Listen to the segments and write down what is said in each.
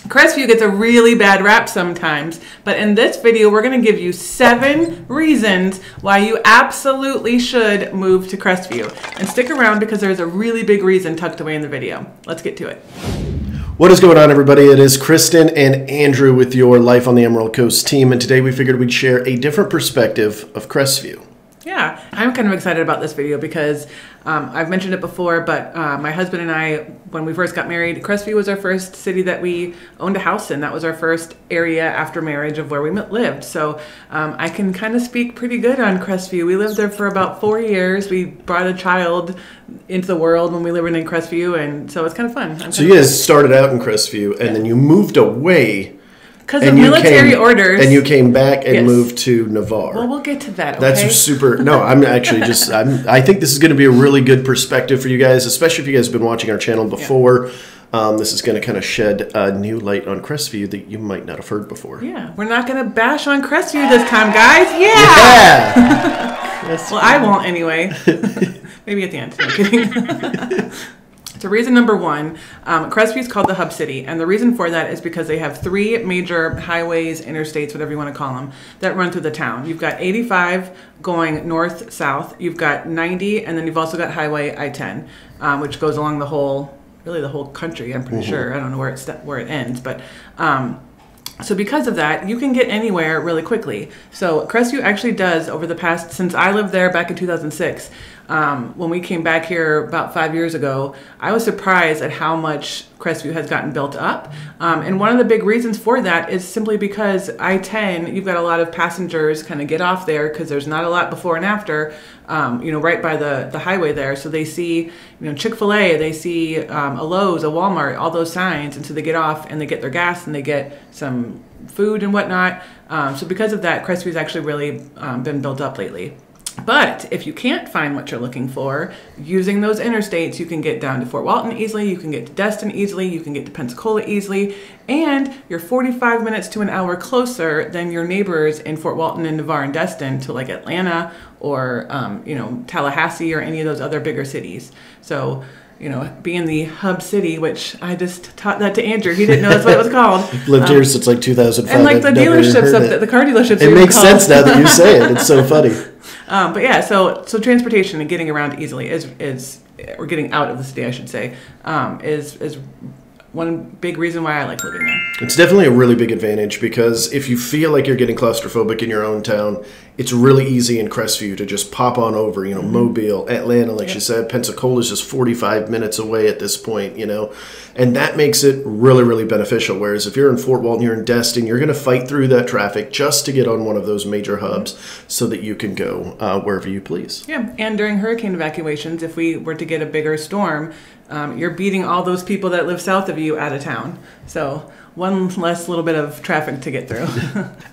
Crestview gets a really bad rap sometimes, but in this video, we're going to give you 7 reasons why you absolutely should move to Crestview. And stick around because there's a really big reason tucked away in the video. Let's get to it. What is going on, everybody? It is Kristen and Andrew with your Life on the Emerald Coast team, and today we figured we'd share a different perspective of Crestview. Yeah, I'm kind of excited about this video because I've mentioned it before, but my husband and I, when we first got married, Crestview was our first city that we owned a house in. That was our first area after marriage of where we lived. So I can kind of speak pretty good on Crestview. We lived there for about 4 years. We brought a child into the world when we lived in Crestview, and so it's kind of fun. So you guys started out in Crestview, and then you moved away. Because of military orders. And you came back and moved to Navarre. Well, we'll get to that, okay? That's super. No, I'm actually just, I think this is going to be a really good perspective for you guys, especially if you guys have been watching our channel before. Yeah. This is going to kind of shed a new light on Crestview that you might not have heard before. Yeah, we're not going to bash on Crestview this time, guys. Yeah! Well, I won't anyway. Maybe at the end. No, kidding. So reason number 1, Crestview is called the hub city, and the reason for that is because they have 3 major highways, interstates, whatever you want to call them, that run through the town. You've got 85 going north-south, you've got 90, and then you've also got Highway I-10, which goes along the whole, really the whole country, I'm pretty sure. I don't know where it ends, but so because of that, you can get anywhere really quickly. So Crestview actually does, over the past, since I lived there back in 2006, when we came back here about 5 years ago, I was surprised at how much Crestview has gotten built up. And one of the big reasons for that is simply because I-10, you've got a lot of passengers kind of get off there because there's not a lot before and after, right by the highway there. So they see, Chick-fil-A, they see a Lowe's, a Walmart, all those signs. And so they get off and they get their gas and they get some food and whatnot. So because of that, Crestview's actually really been built up lately. But if you can't find what you're looking for, using those interstates, you can get down to Fort Walton easily, you can get to Destin easily, you can get to Pensacola easily, and you're 45 minutes to an hour closer than your neighbors in Fort Walton and Navarre and Destin to like Atlanta or, Tallahassee or any of those other bigger cities. So, being the hub city, which I just taught that to Andrew. He didn't know that's what it was called. Lived here since like 2005. And like the dealerships up there, the car dealerships. It makes sense now that you say it. It's so funny. But yeah, so transportation and getting around easily is or getting out of the city, I should say, is one big reason why I like living there. It's definitely a really big advantage because if you feel like you're getting claustrophobic in your own town, it's really easy in Crestview to just pop on over, Mobile, Atlanta, like she said. Pensacola is just 45 minutes away at this point, and that makes it really, really beneficial. Whereas if you're in Fort Walton, you're in Destin, you're going to fight through that traffic just to get on one of those major hubs so that you can go wherever you please. Yeah, and during hurricane evacuations, if we were to get a bigger storm, you're beating all those people that live south of you out of town. So one less little bit of traffic to get through.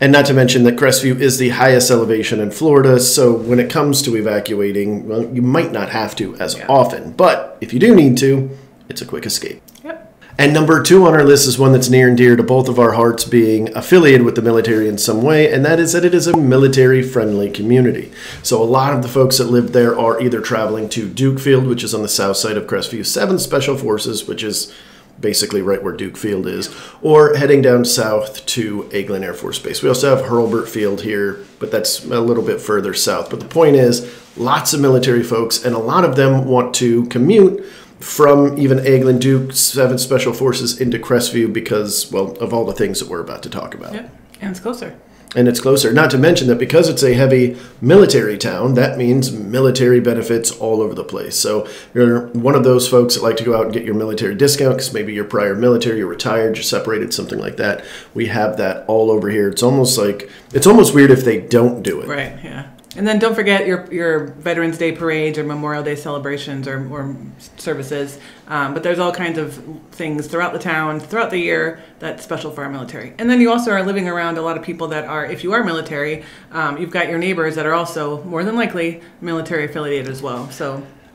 And not to mention that Crestview is the highest elevation in Florida, so when it comes to evacuating, well, you might not have to as often, but if you do need to, it's a quick escape. Yep. And number 2 on our list is one that's near and dear to both of our hearts, being affiliated with the military in some way, and that is that it is a military-friendly community. So a lot of the folks that live there are either traveling to Duke Field, which is on the south side of Crestview, 7th Special Forces, which is basically right where Duke Field is, or heading down south to Eglin Air Force Base. We also have Hurlburt Field here, but that's a little bit further south. But the point is, lots of military folks, and a lot of them want to commute from even Eglin, Duke, 7th Special Forces into Crestview because, well, of all the things that we're about to talk about. Yep, and it's closer. And it's closer. Not to mention that because it's a heavy military town, that means military benefits all over the place. So you're one of those folks that like to go out and get your military discount because maybe you're prior military, you're retired, you're separated, something like that. We have that all over here. It's almost weird if they don't do it. Right, yeah. And then don't forget your Veterans Day parades or Memorial Day celebrations or services. But there's all kinds of things throughout the town, throughout the year, that's special for our military. And then you also are living around a lot of people that are, if you are military, you've got your neighbors that are also more than likely military affiliated as well.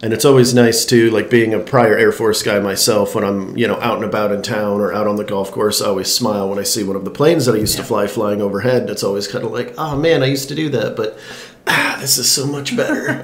And it's always nice to, like being a prior Air Force guy myself, when I'm, out and about in town or out on the golf course, I always smile when I see one of the planes that I used to fly flying overhead. It's always kind of like, oh man, I used to do that, but this is so much better.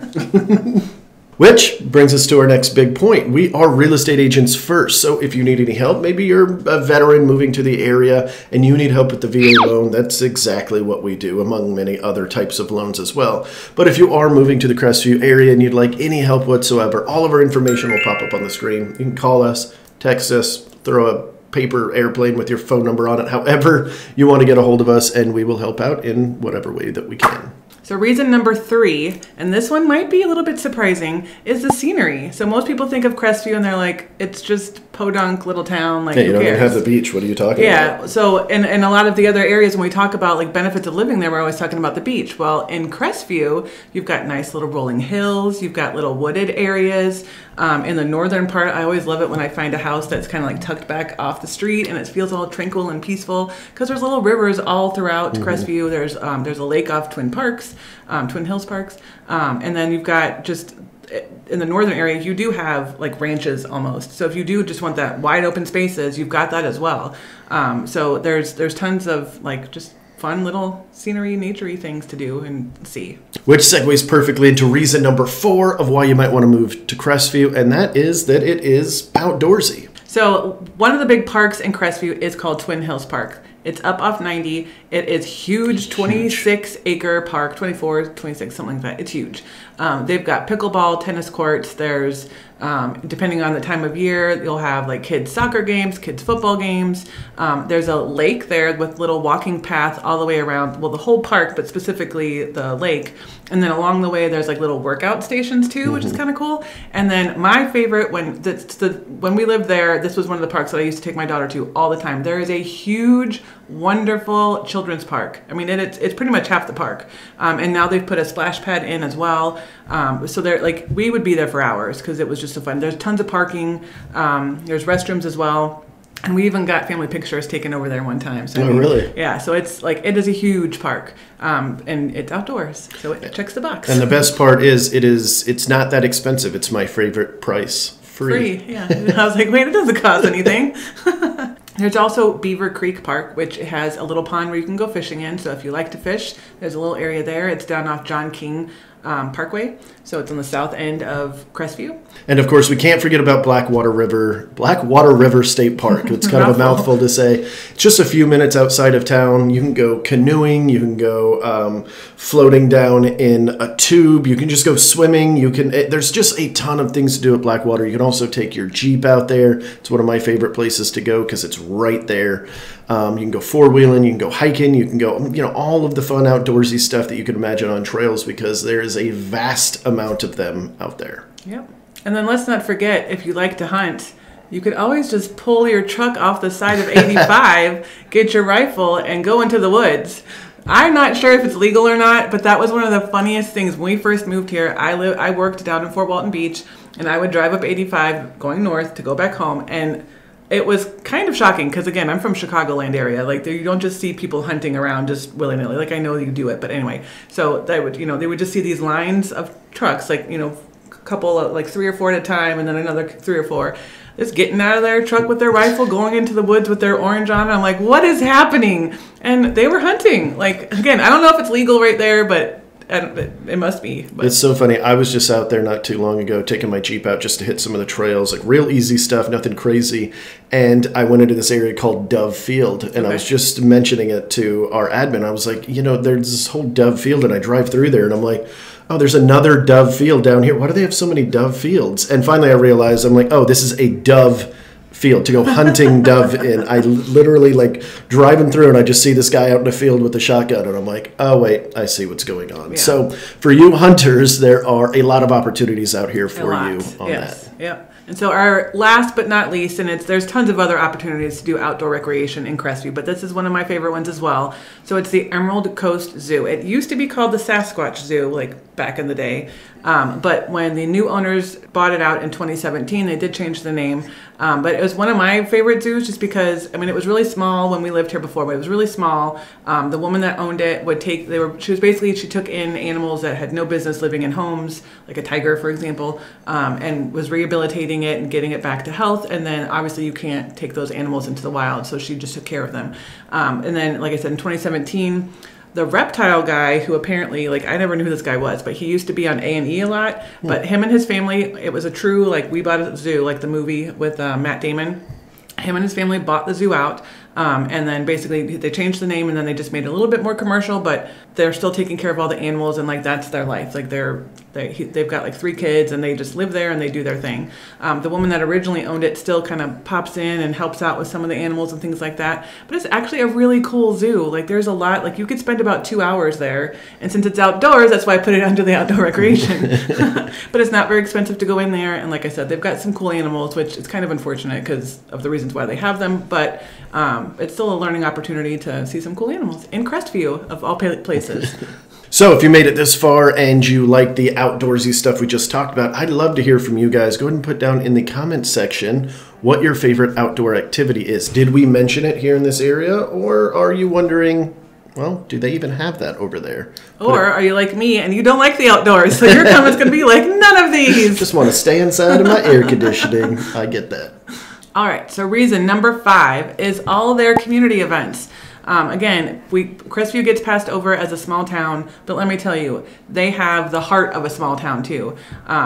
Which brings us to our next big point. We are real estate agents first. So if you need any help, maybe you're a veteran moving to the area and you need help with the VA loan, that's exactly what we do, among many other types of loans as well. But if you are moving to the Crestview area and you'd like any help whatsoever, all of our information will pop up on the screen. You can call us, text us, throw a paper airplane with your phone number on it, however you want to get a hold of us, and we will help out in whatever way that we can. So reason number 3, and this one might be a little bit surprising, is the scenery. So most people think of Crestview and they're like, it's just podunk little town. Like, you don't even have the beach. What are you talking about? Yeah. So in a lot of the other areas, when we talk about like benefits of living there, we're always talking about the beach. Well, in Crestview, you've got nice little rolling hills. You've got little wooded areas. In the northern part, I always love it when I find a house that's kind of like tucked back off the street and it feels all tranquil and peaceful because there's little rivers all throughout Crestview. There's a lake off Twin Hills Parks. And then you've got just in the northern area, you do have like ranches almost. So if you do just want that wide open spaces, you've got that as well. So there's tons of like just fun little scenery, naturey things to do and see. Which segues perfectly into reason number 4 of why you might want to move to Crestview, and that is that it is outdoorsy. So one of the big parks in Crestview is called Twin Hills Park. It's up off 90. It is huge, 26-acre park, 24, 26, something like that. It's huge. They've got pickleball, tennis courts. There's, depending on the time of year, you'll have like kids' soccer games, kids' football games. There's a lake there with little walking path all the way around, well, the whole park, but specifically the lake. And then along the way, there's like little workout stations too, which is kind of cool. And then my favorite, when we lived there, this was one of the parks that I used to take my daughter to all the time. There is a huge, wonderful children's park. I mean, it's pretty much half the park. And now they've put a splash pad in as well. So they're like, we would be there for hours because it was just so fun. There's tons of parking. There's restrooms as well. And we even got family pictures taken over there one time. So, really? Yeah. So it's like, it is a huge park. And it's outdoors. So it checks the box. And the best part is it's not that expensive. It's my favorite price. Free. Yeah. I was like, wait, it doesn't cost anything. There's also Beaver Creek Park, which has a little pond where you can go fishing in. So if you like to fish, there's a little area there. It's down off John King Parkway. So it's on the south end of Crestview. And of course, we can't forget about Blackwater River State Park. It's kind of a mouthful to say. It's just a few minutes outside of town. You can go canoeing. You can go floating down in a tube. You can just go swimming. There's just a ton of things to do at Blackwater. You can also take your Jeep out there. It's one of my favorite places to go because it's right there. You can go four-wheeling. You can go hiking. You can go, all of the fun outdoorsy stuff that you can imagine on trails because there is a vast amount of them out there. Yep. And then let's not forget, if you like to hunt, you could always just pull your truck off the side of 85, get your rifle, and go into the woods. I'm not sure if it's legal or not, but that was one of the funniest things. When we first moved here, I worked down in Fort Walton Beach, and I would drive up 85 going north to go back home, and it was kind of shocking because, again, I'm from Chicagoland area. Like, you don't just see people hunting around just willy-nilly. Like, I know you do it, but anyway. So they would just see these lines of trucks, like, couple of like 3 or 4 at a time, and then another 3 or 4 just getting out of their truck with their rifle, going into the woods with their orange on. And I'm like, what is happening? And they were hunting. Like, again, I don't know if it's legal right there, but it must be. But. It's so funny. I was just out there not too long ago taking my Jeep out just to hit some of the trails, like real easy stuff, nothing crazy. And I went into this area called Dove Field, and I was just mentioning it to our admin. I was like, there's this whole Dove Field, and I drive through there, and I'm like, oh, there's another dove field down here. Why do they have so many dove fields? And finally I realized, I'm like, oh, this is a dove field to go hunting dove in. I literally like driving through and I just see this guy out in the field with a shotgun and I'm like, oh, wait, I see what's going on. Yeah. So for you hunters, there are a lot of opportunities out here for you on that. Yep. And so our last but not least, and there's tons of other opportunities to do outdoor recreation in Crestview, but this is one of my favorite ones as well. So it's the Emerald Coast Zoo. It used to be called the Sasquatch Zoo, like back in the day. But when the new owners bought it out in 2017, they did change the name. But it was one of my favorite zoos just because, it was really small when we lived here before, but it was really small. The woman that owned it she took in animals that had no business living in homes, like a tiger, for example, and was rehabilitating it and getting it back to health. And then obviously you can't take those animals into the wild, so she just took care of them. And then, like I said, in 2017, the reptile guy, who apparently, like, I never knew who this guy was, but he used to be on A&E a lot. But him and his family, it was a true, like, We Bought a Zoo, like the movie with Matt Damon. Him and his family bought the zoo out, and then basically they changed the name, and then they just made it a little bit more commercial, but they're still taking care of all the animals, and like that's their life. Like they've got like 3 kids, and they just live there and they do their thing. The woman that originally owned it still kind of pops in and helps out with some of the animals and things like that. But it's actually a really cool zoo. Like there's a lot. Like you could spend about 2 hours there, and since it's outdoors, that's why I put it under the outdoor recreation. But it's not very expensive to go in there, and like I said, they've got some cool animals, which is kind of unfortunate because of the reasons why they have them. But it's still a learning opportunity to see some cool animals in Crestview of all places. So if you made it this far and you like the outdoorsy stuff we just talked about, I'd love to hear from you guys. Go ahead and put down in the comments section what your favorite outdoor activity is. Did we mention it here in this area, or are you wondering, well, do they even have that over there? Or are you like me and you don't like the outdoors? So your comment's going to be like, none of these. Just want to stay inside of my air conditioning. I get that. All right, so reason number 5 is all their community events. Again, Crestview gets passed over as a small town, but let me tell you, they have the heart of a small town too.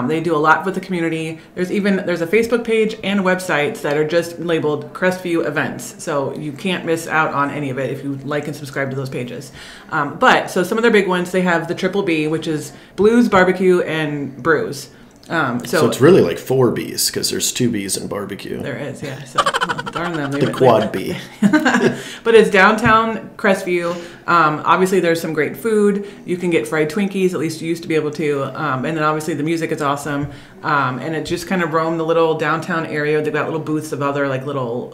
They do a lot with the community. There's a Facebook page and websites that are just labeled Crestview events, so you can't miss out on any of it if you like and subscribe to those pages. So some of their big ones, they have the Triple B, which is Blues, Barbecue, and Brews. So it's really like 4 B's because there's 2 B's in barbecue. There is, yeah. So darn them. The quad B. But it's downtown Crestview. Obviously, there's some great food. You can get fried Twinkies. At least you used to be able to. And then obviously the music is awesome. And it just kind of roamed the little downtown area. They've got little booths of other like little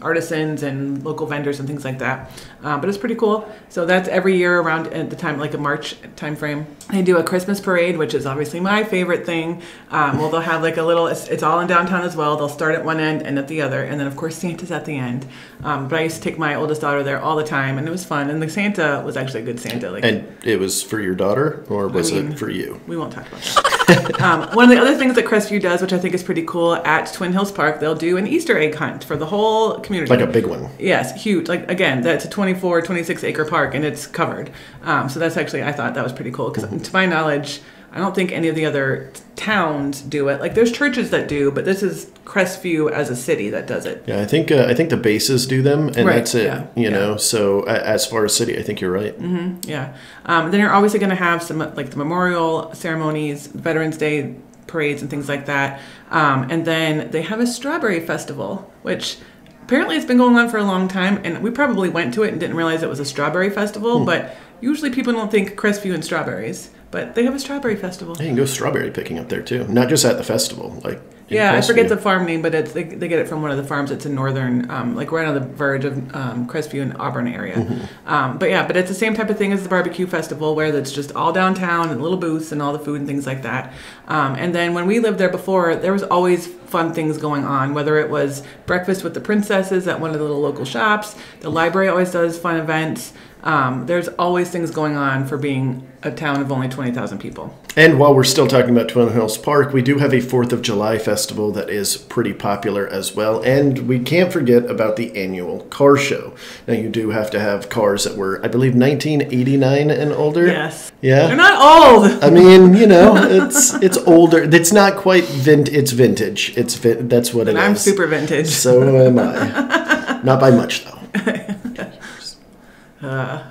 artisans and local vendors and things like that. But it's pretty cool. So that's every year around at the time, like a March time frame. They do a Christmas parade, which is obviously my favorite thing. They'll have like a little, it's all in downtown as well. They'll start at one end and at the other. And then of course Santa's at the end. But I used to take my oldest daughter there all the time, and it was fun. And the Santa was actually a good Santa. And it was for your daughter, or was it for you? We won't talk about that. One of the other things that Crestview does, which I think is pretty cool, at Twin Hills Park, they'll do an Easter egg hunt for the whole community. Like a big one. Yes, huge. Like, again, that's a 24, 26 acre park, and it's covered. So that's actually, I thought that was pretty cool, because to my knowledge, I don't think any of the other towns do it. Like, there's churches that do, but this is Crestview as a city that does it. Yeah, I think the bases do them, and right, that's it. Yeah, you know, so as far as city, I think you're right. Mm-hmm, yeah. Then you're obviously going to have some, like, the memorial ceremonies, Veterans Day parades, and things like that. And then they have a strawberry festival, which apparently it's been going on for a long time, and we probably went to it and didn't realize it was a strawberry festival, but usually people don't think Crestview and strawberries. But they have a strawberry festival. Yeah, you can go strawberry picking up there too, not just at the festival. Like yeah, I forget the farm name, but they get it from one of the farms that's in northern, like right on the verge of Crestview and Auburn area. Mm-hmm. But it's the same type of thing as the barbecue festival, where it's just all downtown and little booths and all the food and things like that. And then when we lived there before, there was always fun things going on, whether it was breakfast with the princesses at one of the little local shops. The library always does fun events. There's always things going on for being a town of only 20,000 people. And while we're still talking about Twin Hills Park, we do have a 4th of July festival that is pretty popular as well. And we can't forget about the annual car show. Now, you do have to have cars that were, I believe, 1989 and older. Yes. Yeah. They're not old. I mean, you know, it's older. It's not quite it's vintage. That's what it is. And I'm super vintage. So am I. Not by much, though.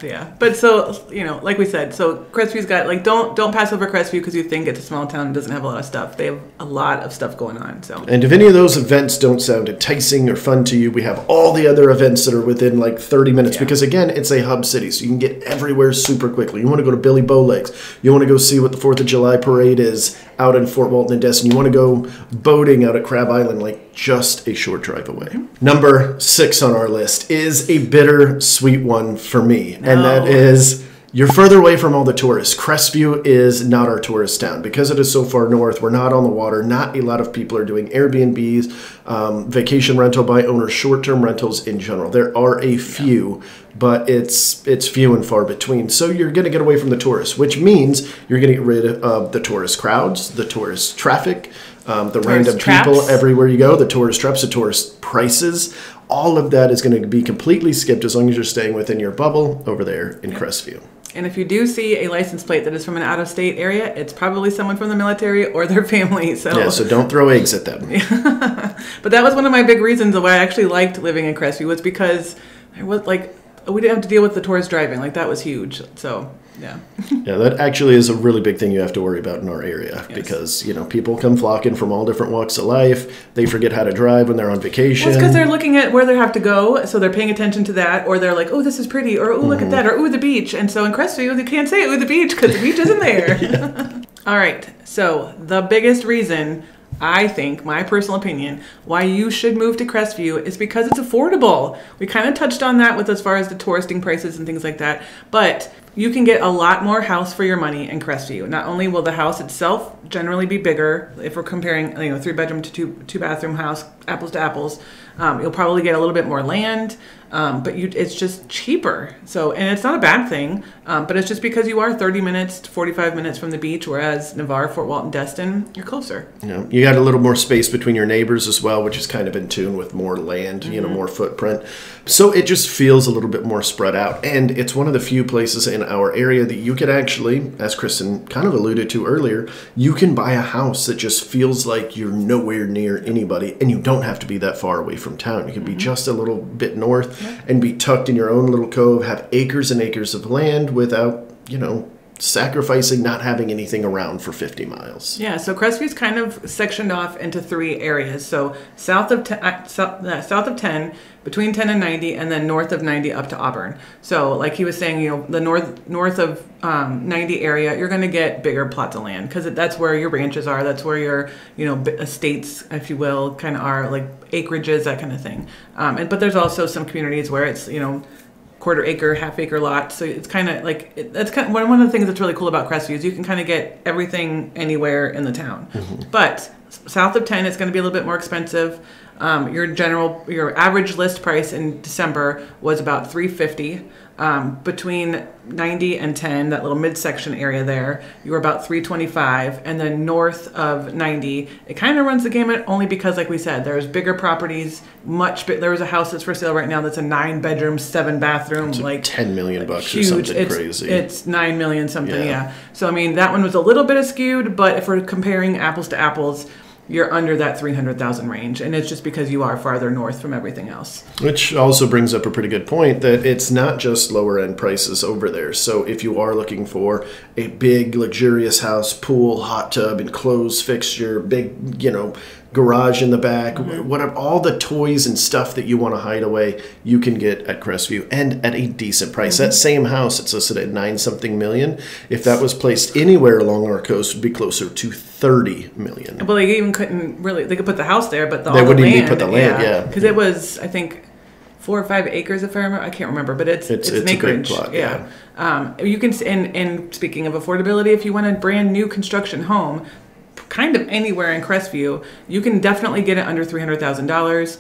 Yeah, but so, you know, like we said, so Crestview's got, like, don't pass over Crestview because you think it's a small town and doesn't have a lot of stuff. They have a lot of stuff going on. So, and if any of those events don't sound enticing or fun to you, we have all the other events that are within like 30 minutes because, again, it's a hub city, so you can get everywhere super quickly. You want to go to Billy Bowlegs. You want to go see what the 4th of July parade is out in Fort Walton and Destin. You want to go boating out at Crab Island, like just a short drive away. Mm-hmm. Number 6 on our list is a bittersweet one for me, and that is you're further away from all the tourists. Crestview is not our tourist town. Because it is so far north, we're not on the water. Not a lot of people are doing Airbnbs, vacation rental by owners, short-term rentals in general. There are a few, but it's few and far between. So you're going to get away from the tourists, which means you're going to get rid of the tourist crowds, the tourist traffic, the random people everywhere you go, the tourist traps, the tourist prices. All of that is going to be completely skipped as long as you're staying within your bubble over there in Crestview. And if you do see a license plate that is from an out-of-state area, it's probably someone from the military or their family. So don't throw eggs at them. But that was one of my big reasons why I actually liked living in Crestview, was because we didn't have to deal with the tourist driving. Like, that was huge. So, yeah. Yeah, that actually is a really big thing you have to worry about in our area, because, people come flocking from all different walks of life. They forget how to drive when they're on vacation. Well, it's because they're looking at where they have to go, so they're paying attention to that, or they're like, oh, this is pretty, or oh, look at that, or oh, the beach. And so in Crestview, they can't say, oh, the beach, because the beach isn't there. All right, so the biggest reason, I think, my personal opinion, why you should move to Crestview is because it's affordable. We kind of touched on that with as far as the touristing prices and things like that, but you can get a lot more house for your money in Crestview. Not only will the house itself generally be bigger, if we're comparing 3-bedroom to two bathroom house, apples to apples, you'll probably get a little bit more land, but it's just cheaper. So, and it's not a bad thing, but it's just because you are 30 minutes to 45 minutes from the beach, whereas Navarre, Fort Walton, Destin, you're closer. You got a little more space between your neighbors as well, which is kind of in tune with more land, more footprint. So it just feels a little bit more spread out. And it's one of the few places in our area that you could actually, as Kristen kind of alluded to earlier, you can buy a house that just feels like you're nowhere near anybody, and you don't have to be that far away from town. You can be just a little bit north and be tucked in your own little cove, have acres and acres of land without, sacrificing not having anything around for 50 miles. Yeah, so Crestview's kind of sectioned off into 3 areas. So south of 10, between 10 and 90, and then north of 90 up to Auburn. So like he was saying, the north of 90 area, you're going to get bigger plots of land, because that's where your ranches are. That's where your, estates, if you will, kind of are, like acreages, that kind of thing. But there's also some communities where it's, quarter acre, half acre lot. So it's kind of like, that's kind of one of the things that's really cool about Crestview is you can kind of get everything anywhere in the town. But south of 10, it's going to be a little bit more expensive. Your average list price in December was about $350. Between 90 and 10, that little midsection area there, you were about $325. And then north of 90, it kind of runs the gamut, only because, like we said, there's bigger properties, there's a house that's for sale right now that's a 9-bedroom, 7-bathroom, it's like $10 million bucks huge. Or something crazy. It's $9 million something, yeah. So I mean, that one was a little bit skewed, but if we're comparing apples to apples, you're under that 300,000 range, and it's just because you are farther north from everything else. Which also brings up a pretty good point, that it's not just lower end prices over there. So if you are looking for a big luxurious house, pool, hot tub, enclosed fixture, big, garage in the back, whatever, all the toys and stuff that you want to hide away, you can get at Crestview, and at a decent price. That same house, it's listed at $9-something million. If that was placed anywhere along our coast, would be closer to $30 million. Well, they even couldn't really, they could put the house there, but they wouldn't even put the land, because it was, I think, 4 or 5 acres, if I remember. I can't remember, but it's an acreage. A big plot, you can, and speaking of affordability, if you want a brand new construction home, kind of anywhere in Crestview, you can definitely get it under $300,000.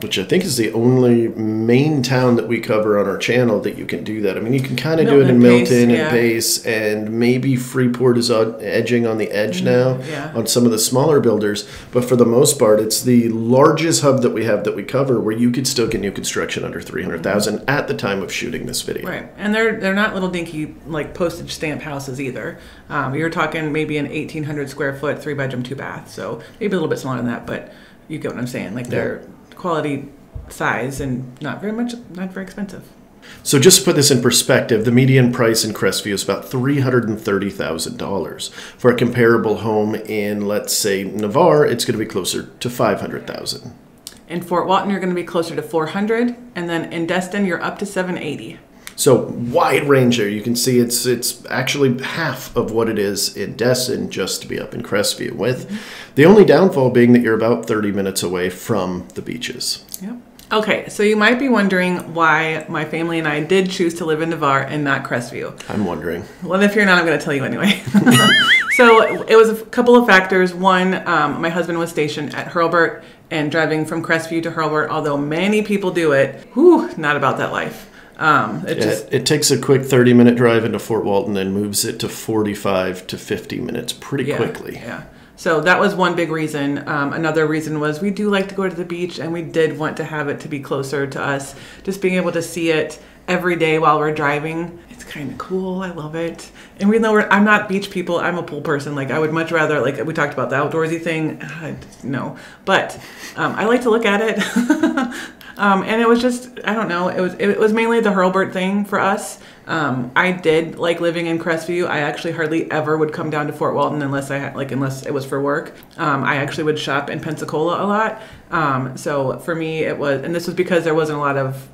Which I think is the only main town that we cover on our channel that you can do that. I mean, you can kind of do it in Milton and Pace, and maybe Freeport is edging on the edge now on some of the smaller builders. But for the most part, it's the largest hub that we have that we cover where you could still get new construction under $300,000 at the time of shooting this video. Right, and they're not little dinky like postage stamp houses either. You're talking maybe an 1,800 square foot, 3-bedroom, 2-bath. So maybe a little bit smaller than that, but you get what I'm saying. Like they're quality size and not very expensive. So just to put this in perspective, the median price in Crestview is about $330,000. For a comparable home in, let's say, Navarre, it's going to be closer to $500,000. In Fort Walton, you're going to be closer to $400,000, and then in Destin, you're up to $780,000. So wide range there. You can see it's actually half of what it is in Destin just to be up in Crestview, with the only downfall being that you're about 30 minutes away from the beaches. Yep. Okay, so you might be wondering why my family and I did choose to live in Navarre and not Crestview. I'm wondering. Well, if you're not, I'm going to tell you anyway. So it was a couple of factors. One, my husband was stationed at Hurlburt, and driving from Crestview to Hurlburt, although many people do it, not about that life. It takes a quick 30-minute drive into Fort Walton and moves it to 45 to 50 minutes pretty quickly. Yeah. So that was one big reason. Another reason was we do like to go to the beach, and we did want to have it to be closer to us. Just being able to see it every day while we're driving, it's kind of cool. I love it. And even though I'm not beach people, I'm a pool person. Like I would much rather, like we talked about the outdoorsy thing. No, but I like to look at it. And it was just, I don't know. It was mainly the Hurlburt thing for us. I did like living in Crestview. I actually hardly ever would come down to Fort Walton unless it was for work. I actually would shop in Pensacola a lot. So for me, it was, and this was because there wasn't a lot of,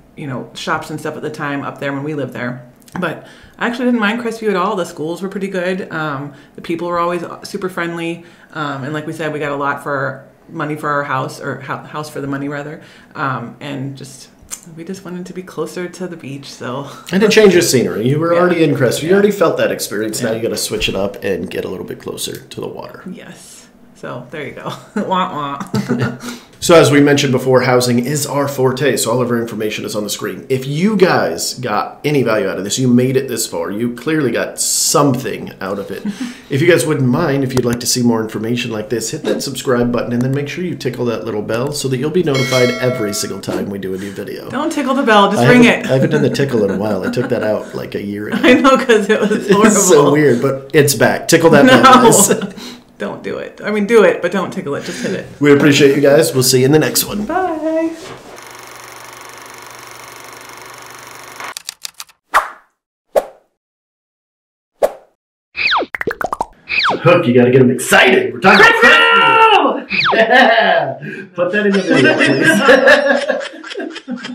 shops and stuff at the time up there when we lived there. But I actually didn't mind Crestview at all. The schools were pretty good. The people were always super friendly. And like we said, we got a lot for money for our house, or house for the money rather. And we just wanted to be closer to the beach, so. And to change the scenery. You were already in Crestview. You already felt that experience. Now you got to switch it up and get a little bit closer to the water. Yes. So there you go. Wah wah. So as we mentioned before, housing is our forte, so all of our information is on the screen. If you guys got any value out of this, you made it this far, you clearly got something out of it. If you guys wouldn't mind, if you'd like to see more information like this, hit that subscribe button and then make sure you tickle that little bell so that you'll be notified every single time we do a new video. Don't tickle the bell, just ring it. I haven't done the tickle in a while. I took that out like a year ago. I know, because it was horrible. It's so weird, but it's back. Tickle that bell, guys. Don't do it. I mean, do it, but don't tickle it. Just hit it. We appreciate you guys. We'll see you in the next one. Bye. Hook, you gotta get them excited. We're talking about Crestview! Yeah! Put that in the video, please.